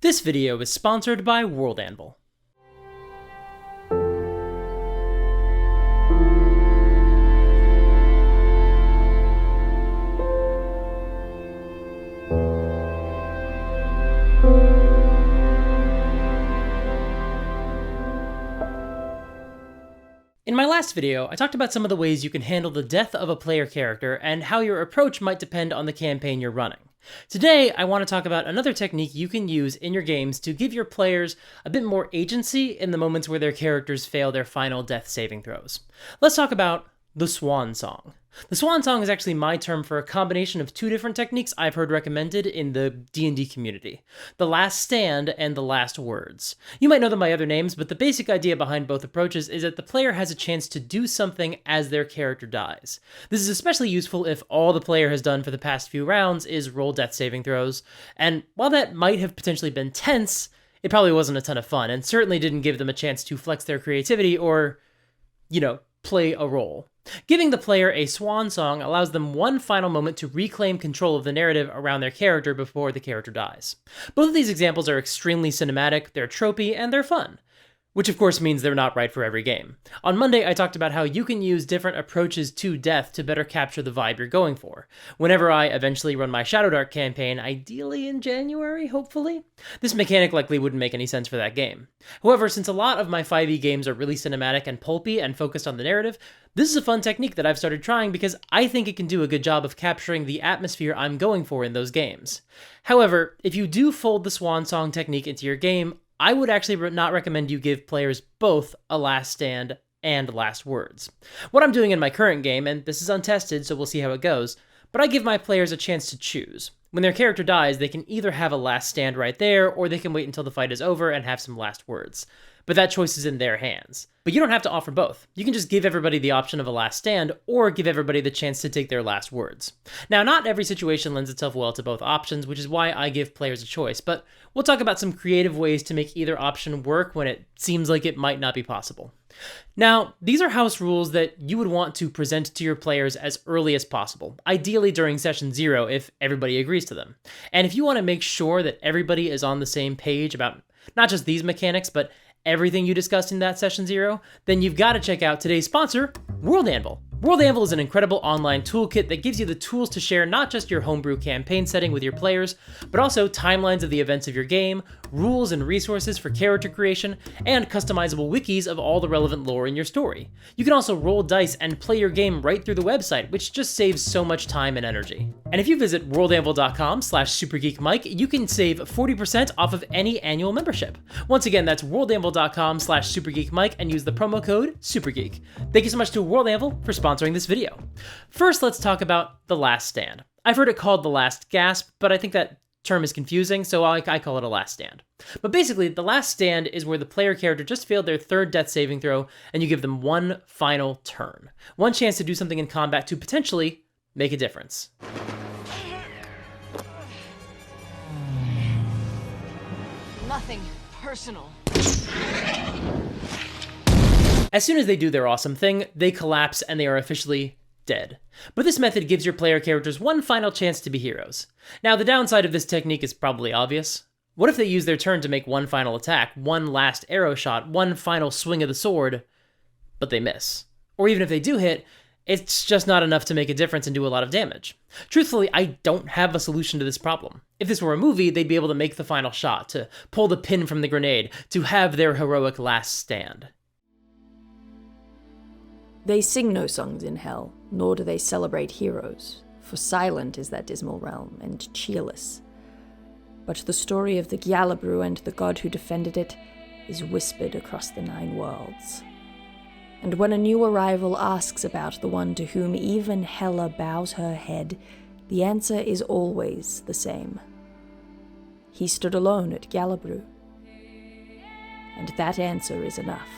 This video is sponsored by World Anvil. In my last video, I talked about some of the ways you can handle the death of a player character and how your approach might depend on the campaign you're running. Today, I want to talk about another technique you can use in your games to give your players a bit more agency in the moments where their characters fail their final death saving throws. Let's talk about the Swan Song. The Swan Song is actually my term for a combination of two different techniques I've heard recommended in the D&D community. The Last Stand and the Last Words. You might know them by other names, but the basic idea behind both approaches is that the player has a chance to do something as their character dies. This is especially useful if all the player has done for the past few rounds is roll death saving throws, and while that might have potentially been tense, it probably wasn't a ton of fun, and certainly didn't give them a chance to flex their creativity or, play a role. Giving the player a swan song allows them one final moment to reclaim control of the narrative around their character before the character dies. Both of these examples are extremely cinematic, they're tropey, and they're fun. Which of course means they're not right for every game. On Monday, I talked about how you can use different approaches to death to better capture the vibe you're going for. Whenever I eventually run my Shadow Dark campaign, ideally in January, hopefully, this mechanic likely wouldn't make any sense for that game. However, since a lot of my 5e games are really cinematic and pulpy and focused on the narrative, this is a fun technique that I've started trying because I think it can do a good job of capturing the atmosphere I'm going for in those games. However, if you do fold the Swan Song technique into your game, I would actually not recommend you give players both a Last Stand and Last Words. What I'm doing in my current game, and this is untested so we'll see how it goes, but I give my players a chance to choose. When their character dies, they can either have a Last Stand right there, or they can wait until the fight is over and have some last words. But that choice is in their hands. But you don't have to offer both. You can just give everybody the option of a Last Stand, or give everybody the chance to take their last words. Now, not every situation lends itself well to both options, which is why I give players a choice, but we'll talk about some creative ways to make either option work when it seems like it might not be possible. Now, these are house rules that you would want to present to your players as early as possible, ideally during session 0 if everybody agrees to them. And if you want to make sure that everybody is on the same page about not just these mechanics, but everything you discussed in that session 0, then you've got to check out today's sponsor, World Anvil. World Anvil is an incredible online toolkit that gives you the tools to share not just your homebrew campaign setting with your players, but also timelines of the events of your game, rules and resources for character creation, and customizable wikis of all the relevant lore in your story. You can also roll dice and play your game right through the website, which just saves so much time and energy. And if you visit worldanvil.com/supergeekmike, you can save 40% off of any annual membership. Once again, that's worldanvil.com/supergeekmike and use the promo code SUPERGEEK. Thank you so much to World Anvil for sponsoring this video. First, let's talk about the Last Stand. I've heard it called the Last Gasp, but I think that term is confusing, so I call it a Last Stand. But basically, the Last Stand is where the player character just failed their third death saving throw, and you give them one final turn. One chance to do something in combat to potentially make a difference. Nothing personal. As soon as they do their awesome thing, they collapse and they are officially dead. But this method gives your player characters one final chance to be heroes. Now, the downside of this technique is probably obvious. What if they use their turn to make one final attack, one last arrow shot, one final swing of the sword, but they miss? Or even if they do hit, it's just not enough to make a difference and do a lot of damage. Truthfully, I don't have a solution to this problem. If this were a movie, they'd be able to make the final shot, to pull the pin from the grenade, to have their heroic last stand. They sing no songs in hell, nor do they celebrate heroes, for silent is that dismal realm, and cheerless. But the story of the Gyalabru and the god who defended it is whispered across the 9 worlds. And when a new arrival asks about the one to whom even Hela bows her head, the answer is always the same. He stood alone at Gyalabru. And that answer is enough.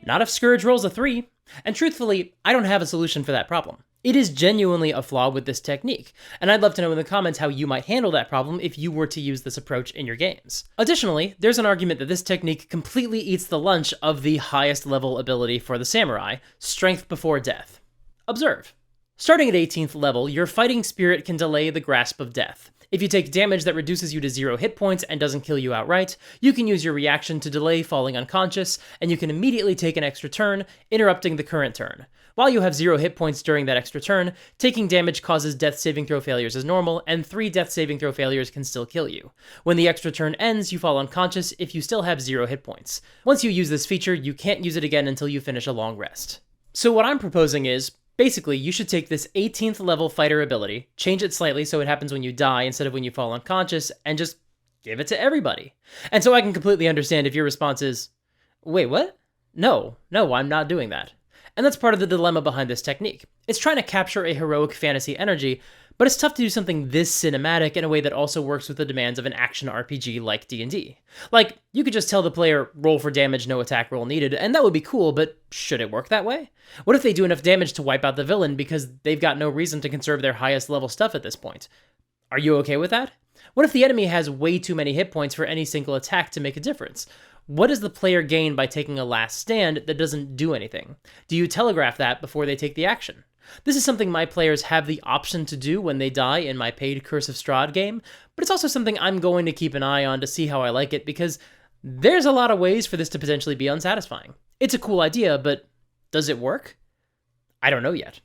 Not if Scourge rolls a 3, and truthfully, I don't have a solution for that problem. It is genuinely a flaw with this technique, and I'd love to know in the comments how you might handle that problem if you were to use this approach in your games. Additionally, there's an argument that this technique completely eats the lunch of the highest level ability for the samurai, Strength Before Death. Observe. Starting at 18th level, your fighting spirit can delay the grasp of death. If you take damage that reduces you to 0 hit points and doesn't kill you outright, you can use your reaction to delay falling unconscious, and you can immediately take an extra turn, interrupting the current turn. While you have 0 hit points during that extra turn, taking damage causes death saving throw failures as normal, and 3 death saving throw failures can still kill you. When the extra turn ends, you fall unconscious if you still have 0 hit points. Once you use this feature, you can't use it again until you finish a long rest. So what I'm proposing is, basically, you should take this 18th level fighter ability, change it slightly so it happens when you die instead of when you fall unconscious, and just give it to everybody. And so I can completely understand if your response is, wait, what? No, I'm not doing that. And that's part of the dilemma behind this technique. It's trying to capture a heroic fantasy energy, but it's tough to do something this cinematic in a way that also works with the demands of an action RPG like D&D. Like, you could just tell the player, roll for damage, no attack roll needed, and that would be cool, but should it work that way? What if they do enough damage to wipe out the villain because they've got no reason to conserve their highest level stuff at this point? Are you okay with that? What if the enemy has way too many hit points for any single attack to make a difference? What does the player gain by taking a last stand that doesn't do anything? Do you telegraph that before they take the action? This is something my players have the option to do when they die in my paid Curse of Strahd game, but it's also something I'm going to keep an eye on to see how I like it, because there's a lot of ways for this to potentially be unsatisfying. It's a cool idea, but does it work? I don't know yet.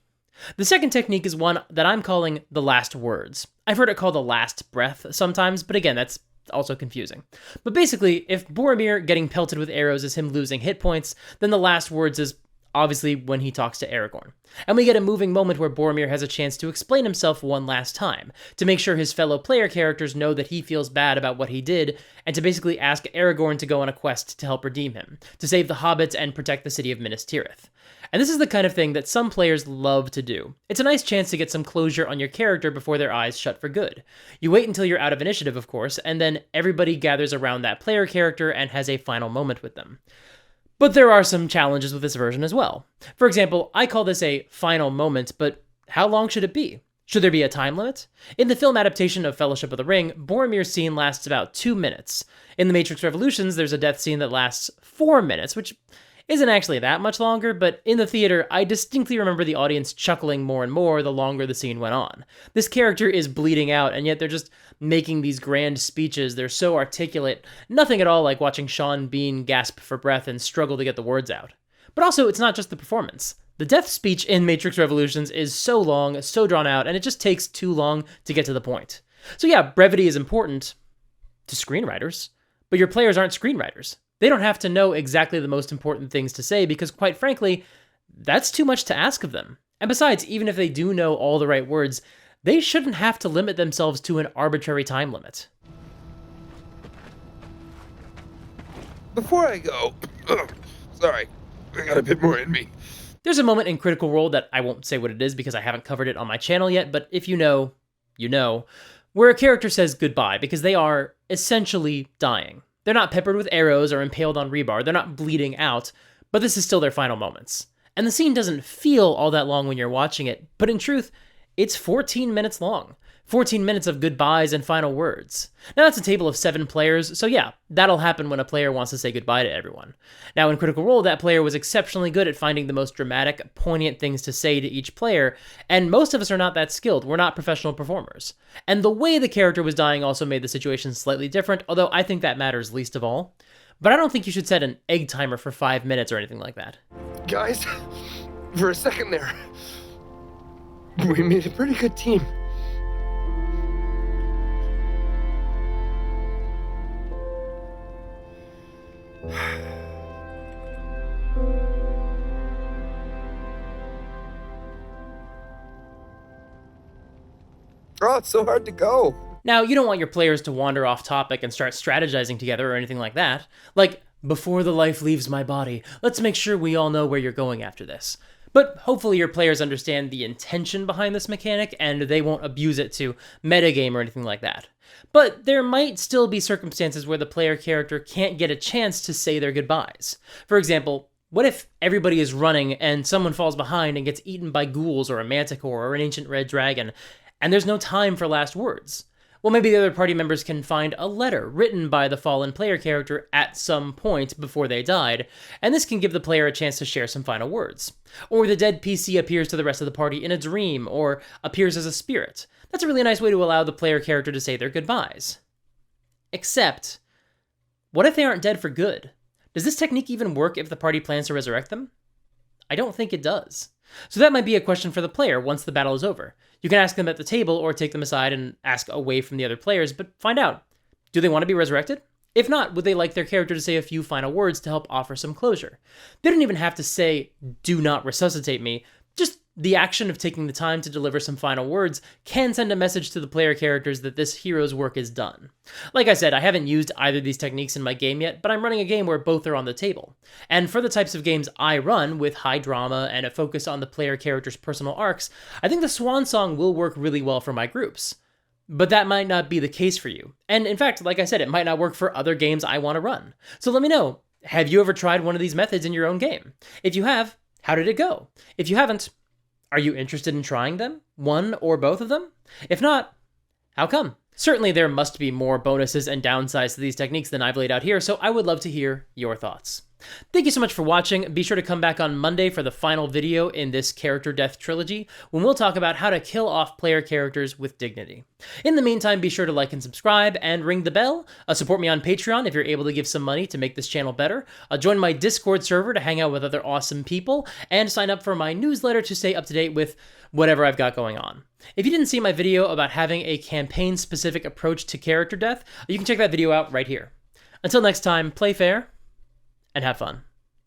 The second technique is one that I'm calling the last words. I've heard it called the last breath sometimes, but again, that's also confusing. But basically, if Boromir getting pelted with arrows is him losing hit points, then the last words is obviously when he talks to Aragorn. And we get a moving moment where Boromir has a chance to explain himself one last time, to make sure his fellow player characters know that he feels bad about what he did, and to basically ask Aragorn to go on a quest to help redeem him, to save the hobbits and protect the city of Minas Tirith. And this is the kind of thing that some players love to do. It's a nice chance to get some closure on your character before their eyes shut for good. You wait until you're out of initiative, of course, and then everybody gathers around that player character and has a final moment with them. But there are some challenges with this version as well. For example, I call this a final moment, but how long should it be? Should there be a time limit? In the film adaptation of Fellowship of the Ring, Boromir's scene lasts about 2 minutes. In The Matrix Revolutions, there's a death scene that lasts 4 minutes, which isn't actually that much longer, but in the theater, I distinctly remember the audience chuckling more and more the longer the scene went on. This character is bleeding out, and yet they're just making these grand speeches. They're so articulate, nothing at all like watching Sean Bean gasp for breath and struggle to get the words out. But also, it's not just the performance. The death speech in Matrix Revolutions is so long, so drawn out, and it just takes too long to get to the point. So yeah, brevity is important to screenwriters, but your players aren't screenwriters. They don't have to know exactly the most important things to say because, quite frankly, that's too much to ask of them. And besides, even if they do know all the right words, they shouldn't have to limit themselves to an arbitrary time limit. Before I go, sorry, I got a bit more in me. There's a moment in Critical Role that I won't say what it is because I haven't covered it on my channel yet, but if you know, you know, where a character says goodbye because they are essentially dying. They're not peppered with arrows or impaled on rebar, they're not bleeding out, but this is still their final moments. And the scene doesn't feel all that long when you're watching it, but in truth, it's 14 minutes long. 14 minutes of goodbyes and final words. Now that's a table of 7 players, so yeah, that'll happen when a player wants to say goodbye to everyone. Now in Critical Role, that player was exceptionally good at finding the most dramatic, poignant things to say to each player, and most of us are not that skilled, we're not professional performers. And the way the character was dying also made the situation slightly different, although I think that matters least of all. But I don't think you should set an egg timer for 5 minutes or anything like that. Guys, for a second there, we made a pretty good team. Oh, it's so hard to go. Now, you don't want your players to wander off topic and start strategizing together or anything like that. Like, before the life leaves my body, let's make sure we all know where you're going after this. But hopefully your players understand the intention behind this mechanic and they won't abuse it to metagame or anything like that. But there might still be circumstances where the player character can't get a chance to say their goodbyes. For example, what if everybody is running and someone falls behind and gets eaten by ghouls or a manticore or an ancient red dragon, and there's no time for last words? Well, maybe the other party members can find a letter written by the fallen player character at some point before they died, and this can give the player a chance to share some final words. Or the dead PC appears to the rest of the party in a dream, or appears as a spirit. That's a really nice way to allow the player character to say their goodbyes. Except, what if they aren't dead for good? Does this technique even work if the party plans to resurrect them? I don't think it does. So that might be a question for the player once the battle is over. You can ask them at the table or take them aside and ask away from the other players, but find out, do they want to be resurrected? If not, would they like their character to say a few final words to help offer some closure? They don't even have to say, "Do not resuscitate me." Just the action of taking the time to deliver some final words can send a message to the player characters that this hero's work is done. Like I said, I haven't used either of these techniques in my game yet, but I'm running a game where both are on the table. And for the types of games I run, with high drama and a focus on the player character's personal arcs, I think the Swan song will work really well for my groups. But that might not be the case for you. And in fact, like I said, it might not work for other games I want to run. So let me know, have you ever tried one of these methods in your own game? If you have, how did it go? If you haven't, are you interested in trying them? One or both of them? If not, how come? Certainly there must be more bonuses and downsides to these techniques than I've laid out here, so I would love to hear your thoughts. Thank you so much for watching. Be sure to come back on Monday for the final video in this character death trilogy, when we'll talk about how to kill off player characters with dignity. In the meantime, be sure to like and subscribe and ring the bell. Support me on Patreon if you're able to give some money to make this channel better. Join my Discord server to hang out with other awesome people, and sign up for my newsletter to stay up to date with whatever I've got going on. If you didn't see my video about having a campaign-specific approach to character death, you can check that video out right here. Until next time, play fair and have fun.